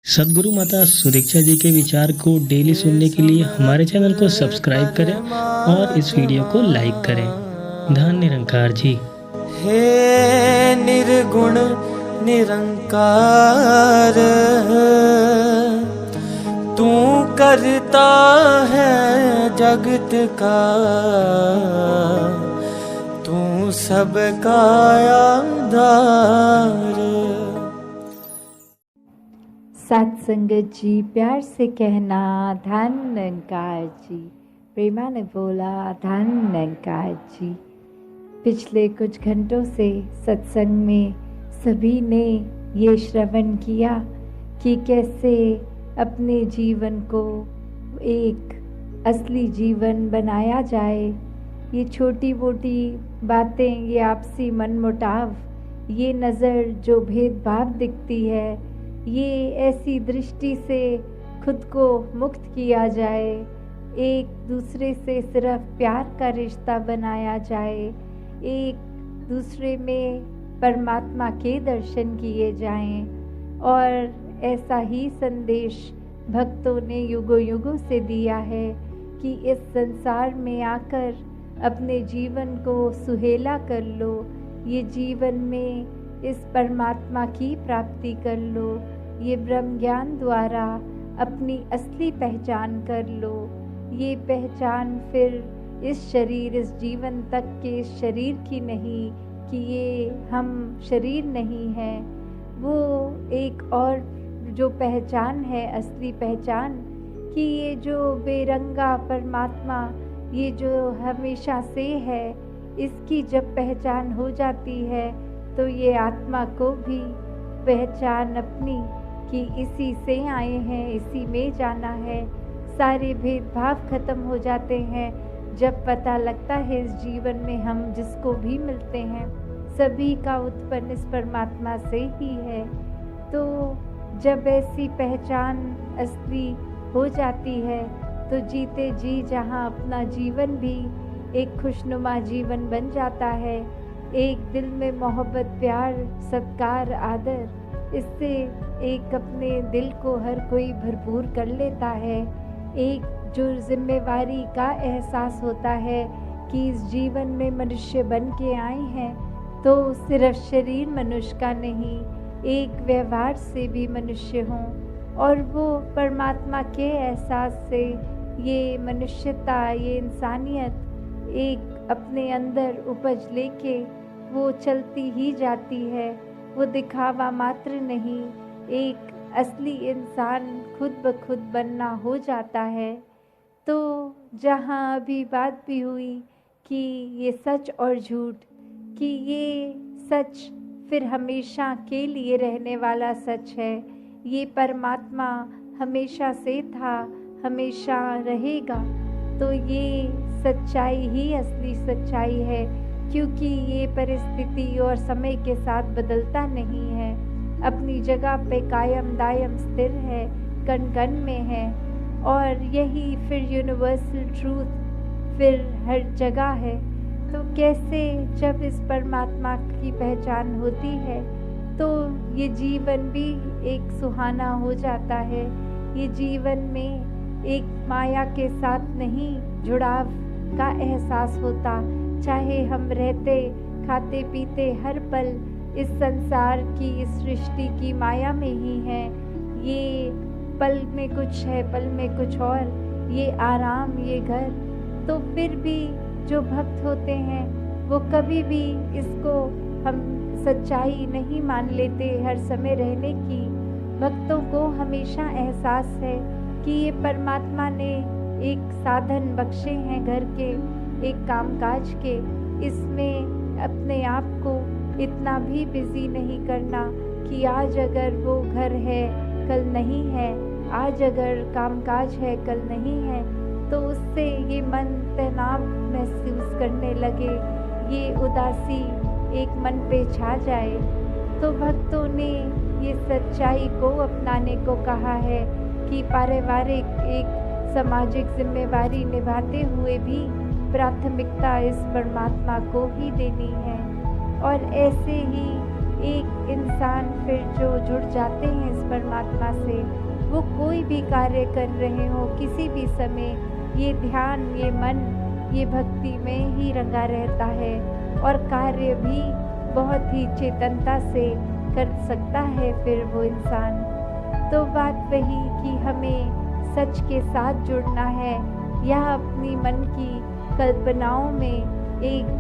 सद्गुरु माता सुदीक्षा जी के विचार को डेली सुनने के लिए हमारे चैनल को सब्सक्राइब करें और इस वीडियो को लाइक करें। धन्य निरंकार जी। हे निर्गुण निरंकार, तू करता है जगत का, तू सबका आधार। सत्संगत जी प्यार से कहना धन निरंकार जी। प्रेमा ने बोला धन निरंकार जी। पिछले कुछ घंटों से सत्संग में सभी ने ये श्रवण किया कि कैसे अपने जीवन को एक असली जीवन बनाया जाए। ये छोटी मोटी बातें, ये आपसी मनमुटाव, ये नज़र जो भेदभाव दिखती है, ये ऐसी दृष्टि से खुद को मुक्त किया जाए, एक दूसरे से सिर्फ प्यार का रिश्ता बनाया जाए, एक दूसरे में परमात्मा के दर्शन किए जाएं। और ऐसा ही संदेश भक्तों ने युगों युगों से दिया है कि इस संसार में आकर अपने जीवन को सुहेला कर लो, ये जीवन में इस परमात्मा की प्राप्ति कर लो, ये ब्रह्म ज्ञान द्वारा अपनी असली पहचान कर लो। ये पहचान फिर इस शरीर, इस जीवन तक के इस शरीर की नहीं कि ये हम शरीर नहीं है, वो एक और जो पहचान है, असली पहचान, कि ये जो बेरंगा परमात्मा, ये जो हमेशा से है, इसकी जब पहचान हो जाती है तो ये आत्मा को भी पहचान अपनी कि इसी से आए हैं, इसी में जाना है। सारे भेदभाव खत्म हो जाते हैं जब पता लगता है इस जीवन में हम जिसको भी मिलते हैं सभी का उत्पन्न इस परमात्मा से ही है। तो जब ऐसी पहचान असली हो जाती है तो जीते जी जहाँ अपना जीवन भी एक खुशनुमा जीवन बन जाता है, एक दिल में मोहब्बत, प्यार, सत्कार, आदर, इससे एक अपने दिल को हर कोई भरपूर कर लेता है। एक जो जिम्मेवारी का एहसास होता है कि इस जीवन में मनुष्य बन के आए हैं तो सिर्फ शरीर मनुष्य का नहीं, एक व्यवहार से भी मनुष्य हों, और वो परमात्मा के एहसास से ये मनुष्यता, ये इंसानियत एक अपने अंदर उपज लेके वो चलती ही जाती है। वो दिखावा मात्र नहीं, एक असली इंसान खुद ब खुद बनना हो जाता है। तो जहाँ अभी बात भी हुई कि ये सच और झूठ, कि ये सच फिर हमेशा के लिए रहने वाला सच है, ये परमात्मा हमेशा से था, हमेशा रहेगा, तो ये सच्चाई ही असली सच्चाई है, क्योंकि ये परिस्थिति और समय के साथ बदलता नहीं है, अपनी जगह पे कायम दायम स्थिर है, कण कण में है। और यही फिर यूनिवर्सल ट्रूथ फिर हर जगह है। तो कैसे जब इस परमात्मा की पहचान होती है तो ये जीवन भी एक सुहाना हो जाता है। ये जीवन में एक माया के साथ नहीं जुड़ाव का एहसास होता, चाहे हम रहते खाते पीते हर पल इस संसार की, इस सृष्टि की माया में ही हैं। ये पल में कुछ है, पल में कुछ और, ये आराम, ये घर। तो फिर भी जो भक्त होते हैं वो कभी भी इसको हम सच्चाई नहीं मान लेते हर समय रहने की। भक्तों को हमेशा एहसास है कि ये परमात्मा ने एक साधन बख्शे हैं घर के, एक कामकाज के, इसमें अपने आप को इतना भी बिजी नहीं करना कि आज अगर वो घर है कल नहीं है, आज अगर कामकाज है कल नहीं है, तो उससे ये मन तनाव महसूस करने लगे, ये उदासी एक मन पे छा जाए। तो भक्तों ने ये सच्चाई को अपनाने को कहा है कि पारिवारिक एक सामाजिक जिम्मेवारी निभाते हुए भी प्राथमिकता इस परमात्मा को ही देनी है। और ऐसे ही एक इंसान फिर जो जुड़ जाते हैं इस परमात्मा से, वो कोई भी कार्य कर रहे हो किसी भी समय, ये ध्यान, ये मन, ये भक्ति में ही रंगा रहता है और कार्य भी बहुत ही चेतनता से कर सकता है फिर वो इंसान। तो बात वही कि हमें सच के साथ जुड़ना है या अपनी मन की कल्पनाओं में एक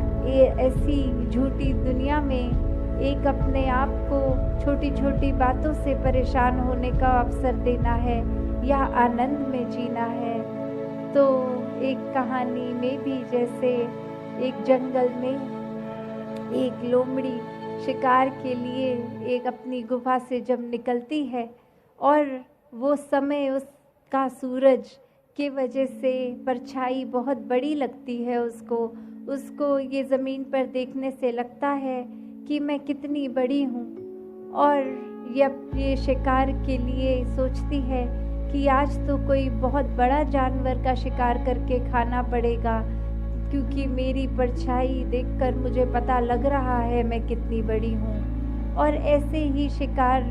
ऐसी झूठी दुनिया में एक अपने आप को छोटी छोटी बातों से परेशान होने का अवसर देना है या आनंद में जीना है। तो एक कहानी में भी जैसे एक जंगल में एक लोमड़ी शिकार के लिए एक अपनी गुफा से जब निकलती है और वो समय उसका सूरज के वजह से परछाई बहुत बड़ी लगती है उसको ये ज़मीन पर देखने से लगता है कि मैं कितनी बड़ी हूँ और ये शिकार के लिए सोचती है कि आज तो कोई बहुत बड़ा जानवर का शिकार करके खाना पड़ेगा, क्योंकि मेरी परछाई देखकर मुझे पता लग रहा है मैं कितनी बड़ी हूँ। और ऐसे ही शिकार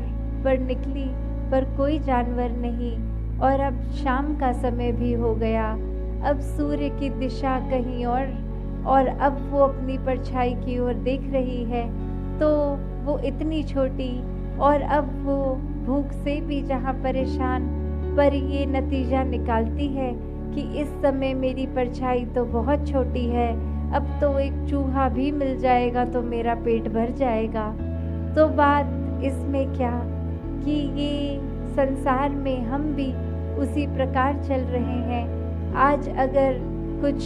पर निकली पर कोई जानवर नहीं और अब शाम का समय भी हो गया। अब सूर्य की दिशा कहीं और अब वो अपनी परछाई की ओर देख रही है तो वो इतनी छोटी और अब वो भूख से भी जहाँ परेशान, पर ये नतीजा निकालती है कि इस समय मेरी परछाई तो बहुत छोटी है, अब तो एक चूहा भी मिल जाएगा तो मेरा पेट भर जाएगा। तो बात इसमें क्या कि ये संसार में हम भी उसी प्रकार चल रहे हैं। आज अगर कुछ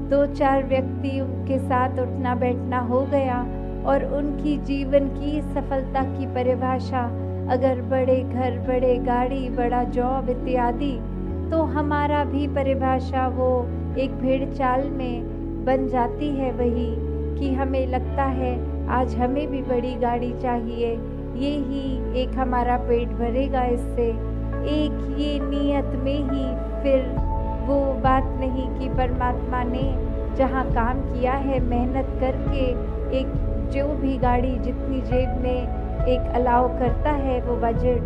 2-4 व्यक्तियों के साथ उठना बैठना हो गया और उनकी जीवन की सफलता की परिभाषा अगर बड़े घर, बड़े गाड़ी, बड़ा जॉब इत्यादि, तो हमारा भी परिभाषा वो एक भेड़ चाल में बन जाती है वही कि हमें लगता है आज हमें भी बड़ी गाड़ी चाहिए, ये ही एक हमारा पेट भरेगा इससे। एक ये नियत में ही फिर वो बात नहीं कि परमात्मा ने जहाँ काम किया है मेहनत करके एक जो भी गाड़ी जितनी जेब में एक अलाउ करता है वो बजट,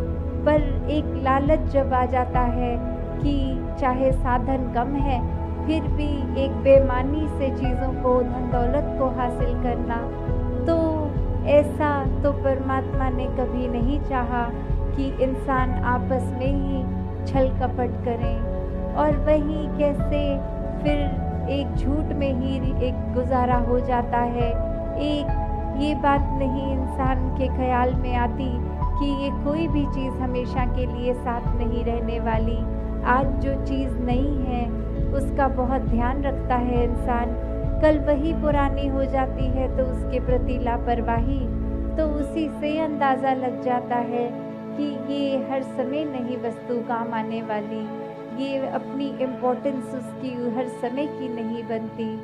पर एक लालच जब आ जाता है कि चाहे साधन कम है फिर भी एक बेईमानी से चीज़ों को, धन दौलत को हासिल करना, तो ऐसा तो परमात्मा ने कभी नहीं चाहा कि इंसान आपस में ही छल कपट करें। और वहीं कैसे फिर एक झूठ में ही एक गुजारा हो जाता है। एक ये बात नहीं इंसान के ख्याल में आती कि ये कोई भी चीज़ हमेशा के लिए साथ नहीं रहने वाली। आज जो चीज़ नहीं है उसका बहुत ध्यान रखता है इंसान, कल वही पुरानी हो जाती है तो उसके प्रति लापरवाही, तो उसी से अंदाज़ा लग जाता है कि ये हर समय नहीं वस्तु काम आने वाली, ये अपनी इम्पोर्टेंस उसकी हर समय की नहीं बनती।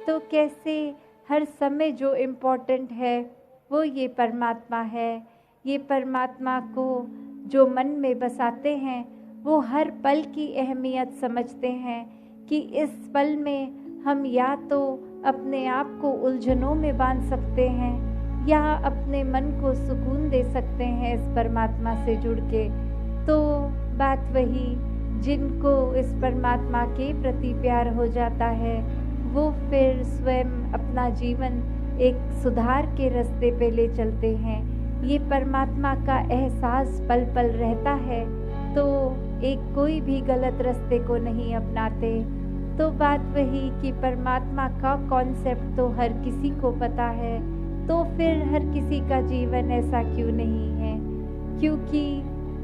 तो कैसे हर समय जो इम्पोर्टेंट है वो ये परमात्मा है। ये परमात्मा को जो मन में बसाते हैं वो हर पल की अहमियत समझते हैं कि इस पल में हम या तो अपने आप को उलझनों में बांध सकते हैं या अपने मन को सुकून दे सकते हैं इस परमात्मा से जुड़ के। तो बात वही, जिनको इस परमात्मा के प्रति प्यार हो जाता है वो फिर स्वयं अपना जीवन एक सुधार के रास्ते पे ले चलते हैं। ये परमात्मा का एहसास पल पल रहता है तो एक कोई भी गलत रास्ते को नहीं अपनाते। तो बात वही कि परमात्मा का कॉन्सेप्ट तो हर किसी को पता है, तो फिर हर किसी का जीवन ऐसा क्यों नहीं है? क्योंकि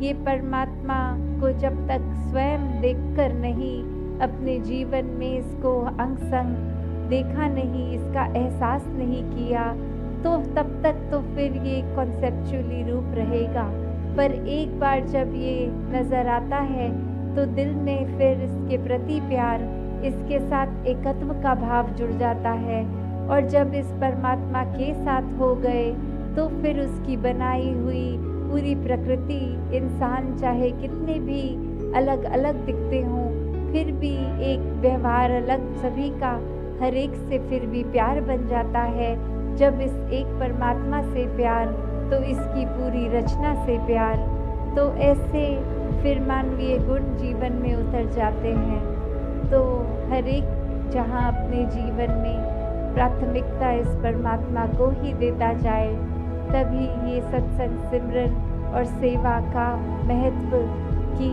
ये परमात्मा को जब तक स्वयं देखकर नहीं, अपने जीवन में इसको अंग संग देखा नहीं, इसका एहसास नहीं किया, तो तब तक तो फिर ये कॉन्सेप्चुअली रूप रहेगा। पर एक बार जब ये नज़र आता है तो दिल में फिर इसके प्रति प्यार, इसके साथ एकत्व का भाव जुड़ जाता है। और जब इस परमात्मा के साथ हो गए तो फिर उसकी बनाई हुई पूरी प्रकृति, इंसान चाहे कितने भी अलग अलग दिखते हों फिर भी एक व्यवहार अलग सभी का, हर एक से फिर भी प्यार बन जाता है जब इस एक परमात्मा से प्यार तो इसकी पूरी रचना से प्यार। तो ऐसे फिर मानवीय गुण जीवन में उतर जाते हैं। तो हर एक जहाँ अपने जीवन में प्राथमिकता इस परमात्मा को ही देता जाए, तभी ये सत्संग, सिमरन और सेवा का महत्व कि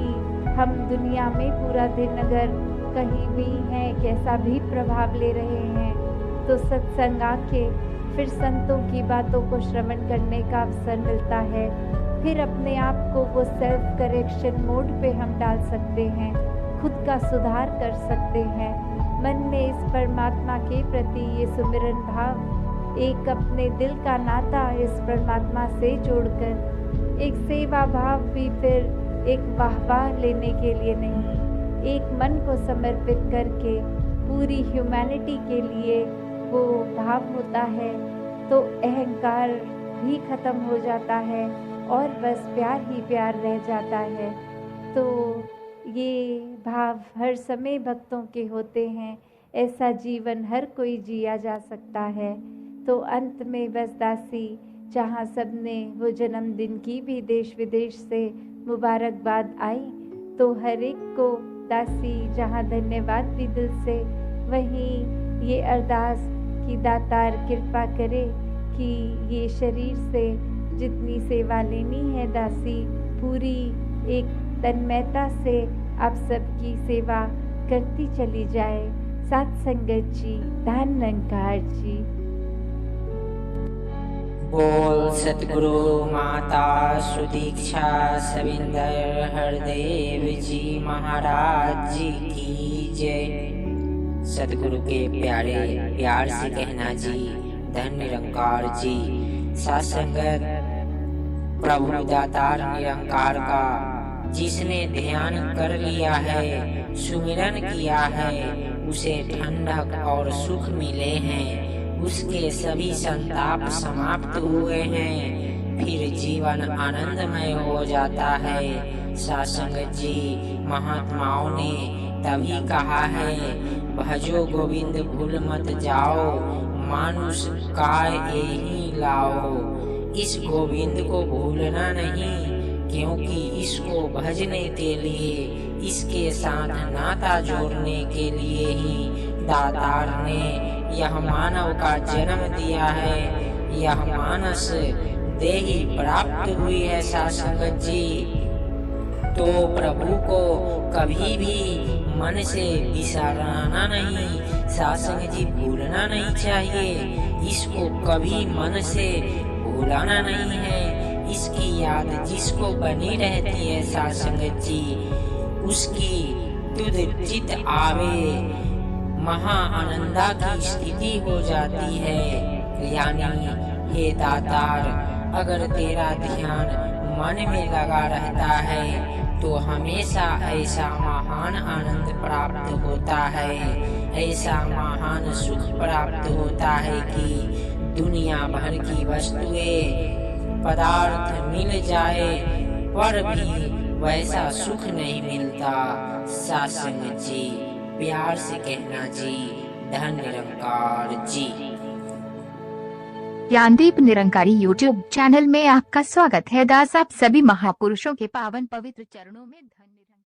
हम दुनिया में पूरा दिन अगर कहीं भी हैं, कैसा भी प्रभाव ले रहे हैं, तो सत्संग आके फिर संतों की बातों को श्रवण करने का अवसर मिलता है। फिर अपने आप को वो सेल्फ करेक्शन मोड पे हम डाल सकते हैं, खुद का सुधार कर सकते हैं। मन में इस परमात्मा के प्रति ये सुमिरन भाव, एक अपने दिल का नाता इस परमात्मा से जोड़कर, एक सेवा भाव भी फिर एक वाहवाह लेने के लिए नहीं, एक मन को समर्पित करके पूरी ह्यूमैनिटी के लिए वो भाव होता है, तो अहंकार भी खत्म हो जाता है और बस प्यार ही प्यार रह जाता है। तो ये भाव हर समय भक्तों के होते हैं। ऐसा जीवन हर कोई जिया जा सकता है। तो अंत में बस दासी, जहाँ सबने वो जन्मदिन की भी देश विदेश से मुबारकबाद आई, तो हर एक को दासी जहाँ धन्यवाद भी दिल से, वहीं ये अरदास कि दातार कृपा करे कि ये शरीर से जितनी सेवा लेनी है दासी, पूरी एक तन्मयता से आप सबकी सेवा करती चली जाए। साथ संगत जी, धन निरंकार जी। बोल सतगुरु माता सुदीक्षा सविंदर हरदेव जी महाराज जी की जय। सतगुरु के प्यारे प्यार से कहना जी, धन निरंकार जी। सत्संगत प्रभु दातार निरंकार का जिसने ध्यान कर लिया है, सुमिरन किया है, उसे ठंडक और सुख मिले हैं, उसके सभी संताप समाप्त हुए हैं, फिर जीवन आनंदमय हो जाता है। सत्संगत जी, महात्माओं ने तभी कहा है, भजो गोविंद भूल मत जाओ, मानुष काय यही लाओ। इस गोविंद को भूलना नहीं, क्योंकि इसको भजने के लिए, इसके साथ नाता जोड़ने के लिए ही दातार ने यह मानव का जन्म दिया है, यह मानस देही प्राप्त हुई है। सत्संगत जी, तो प्रभु को कभी भी मन से बिसराना नहीं, सत्संग जी भूलना नहीं चाहिए, इसको कभी मन से भूलाना नहीं है। इसकी याद जिसको बनी रहती है सत्संगत जी, उसकी तुध चित आवे, महा आनंदा की स्थिति हो जाती है। यानी हे दातार, अगर तेरा ध्यान मन में लगा रहता है तो हमेशा ऐसा महान आनंद प्राप्त होता है, ऐसा महान सुख प्राप्त होता है कि दुनिया भर की वस्तुएं पदार्थ मिल जाए पर भी वैसा सुख नहीं मिलता। सत्संग जी, प्यार से कहना जी, धन निरंकार जी। ज्ञानदीप निरंकारी यूट्यूब चैनल में आपका स्वागत है। दास आप सभी महापुरुषों के पावन पवित्र चरणों में धन निरंकार।